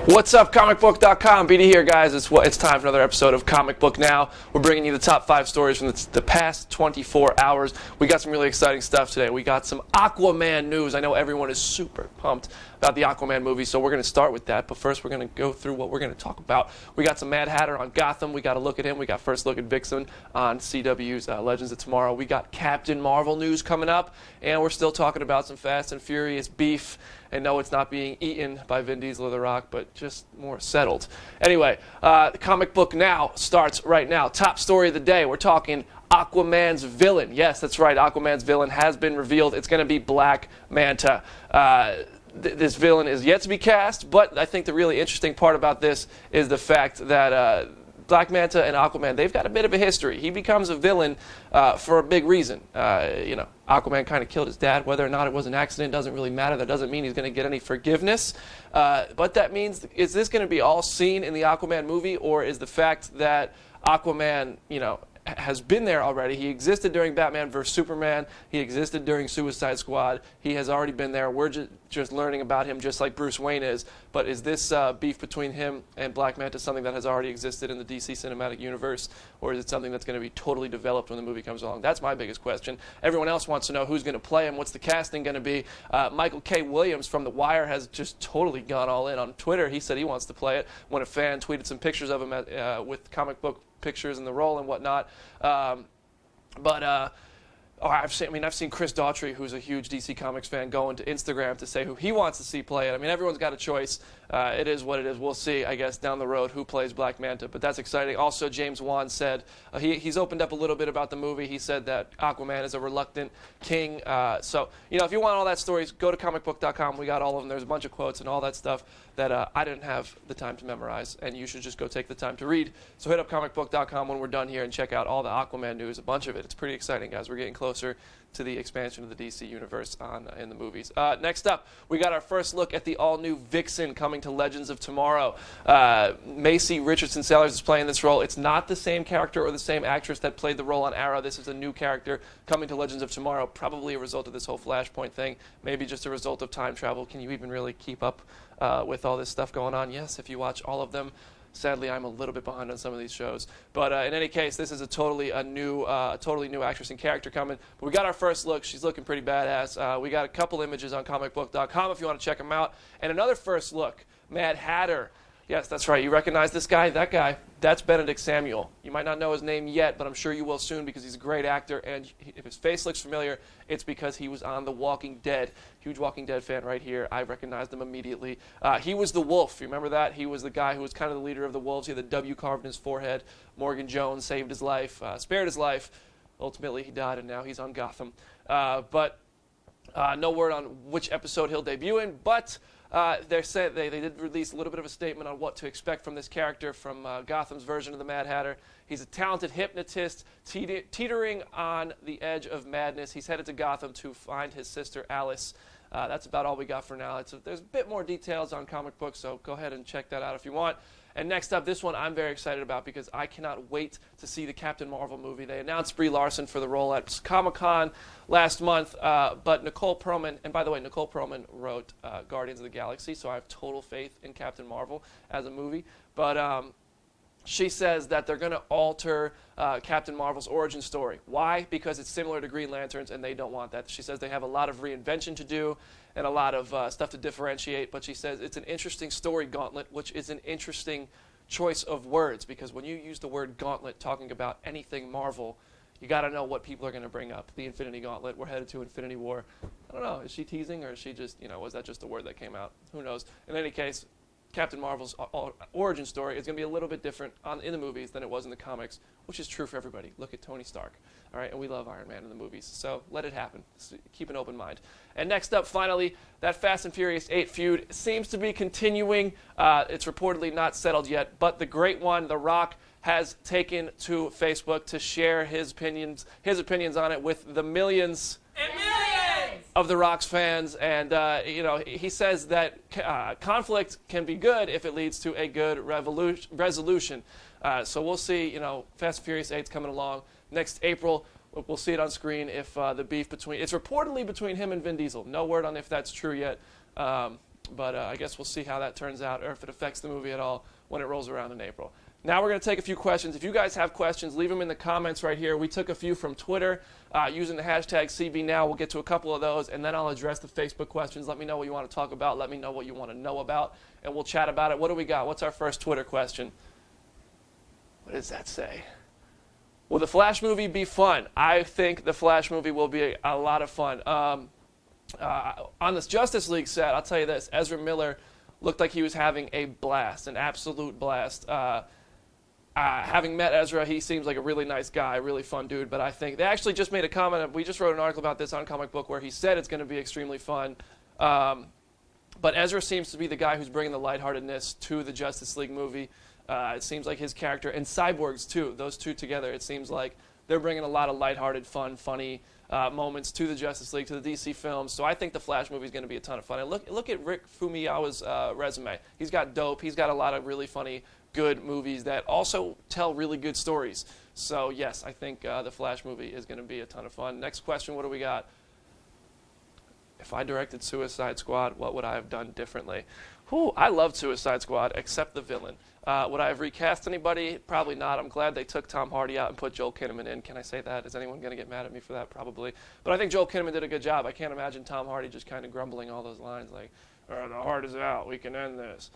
What's up, Comicbook.com? BD here, guys. It's time for another episode of Comic Book Now. We're bringing you the top 5 stories from the past 24 hours. We got some really exciting stuff today. We got some Aquaman news. I know everyone is super pumped about the Aquaman movie, so we're going to start with that. But first, we're going to go through what we're going to talk about. We got some Mad Hatter on Gotham. We got a look at him. We got first look at Vixen on CW's Legends of Tomorrow. We got Captain Marvel news coming up, and we're still talking about some Fast and Furious beef. And no, it's not being eaten by Vin Diesel or The Rock, but just more settled. Anyway, the Comic Book Now starts right now. Top story of the day, we're talking Aquaman's villain. Yes, that's right, Aquaman's villain has been revealed. It's going to be Black Manta. This villain is yet to be cast, but I think the really interesting part about this is the fact that Black Manta and Aquaman, they've got a bit of a history. He becomes a villain for a big reason. Aquaman kind of killed his dad. Whether or not it was an accident doesn't really matter. That doesn't mean he's going to get any forgiveness. But that means, is this going to be all seen in the Aquaman movie, or is the fact that Aquaman, has been there already? He existed during Batman vs. Superman. He existed during Suicide Squad. He has already been there. We're just learning about him just like Bruce Wayne is. But is this beef between him and Black Manta something that has already existed in the DC Cinematic Universe, or is it something that's going to be totally developed when the movie comes along? That's my biggest question. Everyone else wants to know who's going to play him. What's the casting going to be? Michael K. Williams from The Wire has just totally gone all in on Twitter. He said he wants to play it when a fan tweeted some pictures of him with comic book pictures in the role and whatnot. I've seen Chris Daughtry, who's a huge DC Comics fan, go into Instagram to say who he wants to see play it. I mean, everyone's got a choice. It is what it is. We'll see, I guess, down the road who plays Black Manta, but that's exciting. Also, James Wan said, he's opened up a little bit about the movie. He said that Aquaman is a reluctant king. So, if you want all that stories, go to ComicBook.com. We got all of them. There's a bunch of quotes and all that stuff that I didn't have the time to memorize, and you should just go take the time to read. So hit up ComicBook.com when we're done here and check out all the Aquaman news, a bunch of it. It's pretty exciting, guys. We're getting closer to the expansion of the DC universe in the movies. Next up, we got our first look at the all-new Vixen coming to Legends of Tomorrow. Macy Richardson Sellers is playing this role. It's not the same character or the same actress that played the role on Arrow. This is a new character coming to Legends of Tomorrow, probably a result of this whole Flashpoint thing, maybe just a result of time travel. Can you even really keep up with all this stuff going on? Yes, if you watch all of them. Sadly, I'm a little bit behind on some of these shows. But in any case, this is a totally new actress and character coming. But we got our first look. She's looking pretty badass. We got a couple images on ComicBook.com if you want to check them out. And another first look, Mad Hatter. Yes, that's right. You recognize this guy? That guy. That's Benedict Samuel. You might not know his name yet, but I'm sure you will soon because he's a great actor. And if his face looks familiar, it's because he was on The Walking Dead. Huge Walking Dead fan right here. I recognized him immediately. He was the wolf. You remember that? He was the guy who was kind of the leader of the wolves. He had the W carved in his forehead. Morgan Jones saved his life, spared his life. Ultimately, he died, and now he's on Gotham. But no word on which episode he'll debut in, but they did release a little bit of a statement on what to expect from this character from Gotham's version of the Mad Hatter. He's a talented hypnotist teetering on the edge of madness. He's headed to Gotham to find his sister Alice. That's about all we got for now. There's a bit more details on comic books, so go ahead and check that out if you want. And next up, this one I'm very excited about because I cannot wait to see the Captain Marvel movie. They announced Brie Larson for the role at Comic-Con last month, but Nicole Perlman, and by the way, Nicole Perlman wrote Guardians of the Galaxy, so I have total faith in Captain Marvel as a movie. But she says that they're going to alter Captain Marvel's origin story. Why? Because it's similar to Green Lanterns, and they don't want that. She says they have a lot of reinvention to do and a lot of stuff to differentiate, but she says it's an interesting story gauntlet, which is an interesting choice of words, because when you use the word gauntlet talking about anything Marvel, you got to know what people are going to bring up. The Infinity Gauntlet, we're headed to Infinity War. I don't know, is she teasing, or is she just, was that just a word that came out? Who knows? In any case, Captain Marvel's origin story is going to be a little bit different in the movies than it was in the comics, which is true for everybody. Look at Tony Stark, all right? And we love Iron Man in the movies, so let it happen. Keep an open mind. And next up, finally, that Fast and Furious 8 feud seems to be continuing. It's reportedly not settled yet, but the great one, The Rock, has taken to Facebook to share his opinions on it with the millions and millions of The Rock's fans, and he says that conflict can be good if it leads to a good resolution. So we'll see. Fast and Furious 8's coming along next April. We'll see it on screen if the beef it's reportedly between him and Vin Diesel. No word on if that's true yet. But I guess we'll see how that turns out, or if it affects the movie at all when it rolls around in April. Now we're going to take a few questions. If you guys have questions, leave them in the comments right here. We took a few from Twitter using the hashtag CBNow. We'll get to a couple of those, and then I'll address the Facebook questions. Let me know what you want to talk about. Let me know what you want to know about, and we'll chat about it. What do we got? What's our first Twitter question? What does that say? Will the Flash movie be fun? I think the Flash movie will be a lot of fun. On this Justice League set, I'll tell you this, Ezra Miller looked like he was having a blast, an absolute blast. Having met Ezra, he seems like a really nice guy, really fun dude, but I think they actually just made a comment, we just wrote an article about this on Comic Book where he said it's going to be extremely fun. But Ezra seems to be the guy who's bringing the lightheartedness to the Justice League movie. It seems like his character, and Cyborgs too, those two together, it seems like they're bringing a lot of lighthearted, fun, funny moments to the Justice League, to the DC films. So I think the Flash movie is going to be a ton of fun. And look at Rick Fumiyawa's resume. He's got dope. He's got a lot of really funny, good movies that also tell really good stories. So yes, I think the Flash movie is going to be a ton of fun. Next question, what do we got? If I directed Suicide Squad, what would I have done differently? Whew, I loved Suicide Squad, except the villain. Would I have recast anybody? Probably not. I'm glad they took Tom Hardy out and put Joel Kinnaman in. Can I say that? Is anyone going to get mad at me for that? Probably. But I think Joel Kinnaman did a good job. I can't imagine Tom Hardy just kind of grumbling all those lines like, the heart is out, we can end this.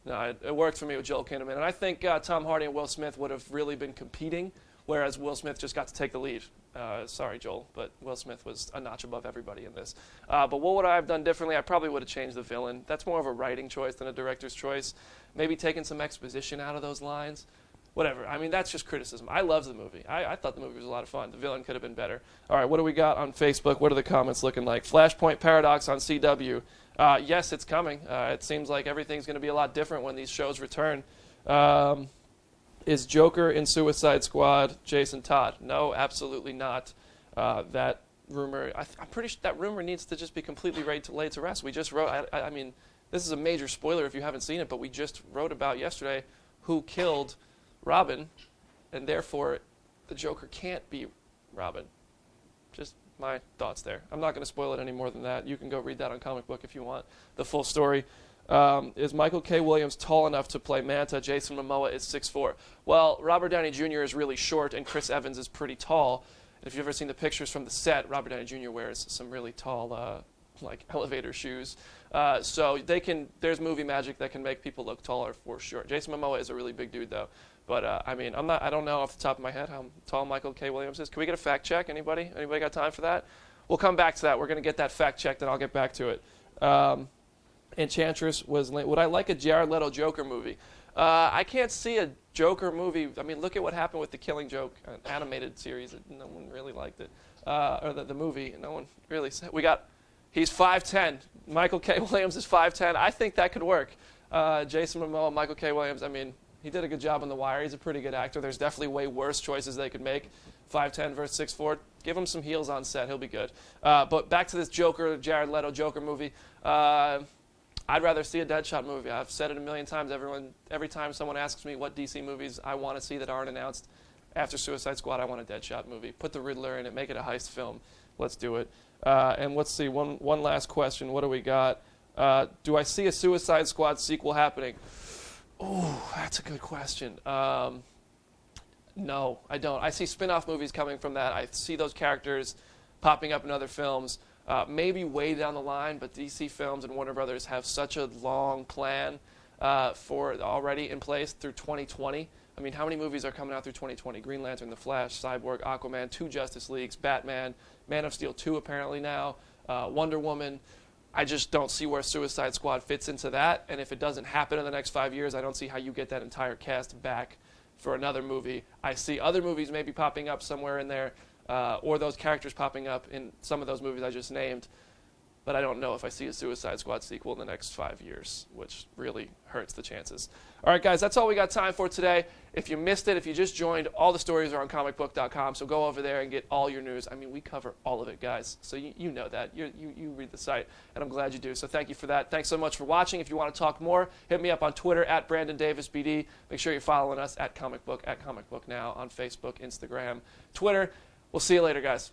No, it worked for me with Joel Kinnaman. And I think Tom Hardy and Will Smith would have really been competing, whereas Will Smith just got to take the lead. Sorry, Joel, but Will Smith was a notch above everybody in this. But what would I have done differently? I probably would have changed the villain. That's more of a writing choice than a director's choice. Maybe taking some exposition out of those lines. Whatever. I mean, that's just criticism. I loved the movie. I thought the movie was a lot of fun. The villain could have been better. All right, what do we got on Facebook? What are the comments looking like? Flashpoint Paradox on CW. Yes, it's coming. It seems like everything's going to be a lot different when these shows return. Is Joker in Suicide Squad Jason Todd? No, absolutely not. That rumor, I'm pretty sure that rumor needs to just be completely laid to rest. We just wrote, I mean, this is a major spoiler if you haven't seen it, but we just wrote about yesterday who killed Robin, and therefore the Joker can't be Robin. Just my thoughts there. I'm not going to spoil it any more than that. You can go read that on Comic Book if you want the full story. Is Michael K. Williams tall enough to play Manta? Jason Momoa is 6'4". Well, Robert Downey Jr. is really short, and Chris Evans is pretty tall. And if you've ever seen the pictures from the set, Robert Downey Jr. wears some really tall, like elevator shoes. So there's movie magic that can make people look taller for sure. Jason Momoa is a really big dude, though. But I mean, I don't know off the top of my head how tall Michael K. Williams is. Can we get a fact check? Anybody? Anybody got time for that? We'll come back to that. We're going to get that fact checked, and I'll get back to it. Enchantress was, would I like a Jared Leto Joker movie? I can't see a Joker movie. I mean, look at what happened with The Killing Joke, an animated series. No one really liked it. Or the movie, no one really said. He's 5'10". Michael K. Williams is 5'10". I think that could work. Jason Momoa, Michael K. Williams, I mean, he did a good job on The Wire. He's a pretty good actor. There's definitely way worse choices they could make. 5'10" versus 6'4". Give him some heels on set. He'll be good. But back to this Joker, Jared Leto Joker movie. I'd rather see a Deadshot movie. I've said it a million times. Every time someone asks me what DC movies I want to see that aren't announced after Suicide Squad, I want a Deadshot movie. Put the Riddler in it. Make it a heist film. Let's do it. And let's see, one last question. What do we got? Do I see a Suicide Squad sequel happening? Oh, that's a good question. No, I don't. I see spin-off movies coming from that. I see those characters popping up in other films. Maybe way down the line, but DC Films and Warner Brothers have such a long plan for already in place through 2020. I mean, how many movies are coming out through 2020? Green Lantern, The Flash, Cyborg, Aquaman, 2 Justice Leagues, Batman, Man of Steel 2 apparently now, Wonder Woman. I just don't see where Suicide Squad fits into that. And if it doesn't happen in the next 5 years, I don't see how you get that entire cast back for another movie. I see other movies maybe popping up somewhere in there. Or those characters popping up in some of those movies I just named. But I don't know if I see a Suicide Squad sequel in the next 5 years, which really hurts the chances. All right, guys, that's all we got time for today. If you missed it, if you just joined, all the stories are on ComicBook.com, so go over there and get all your news. I mean, we cover all of it, guys, so you know that. You read the site, and I'm glad you do, so thank you for that. Thanks so much for watching. If you want to talk more, hit me up on Twitter, at BrandonDavisBD. Make sure you're following us at ComicBook, at ComicBookNow on Facebook, Instagram, Twitter. We'll see you later, guys.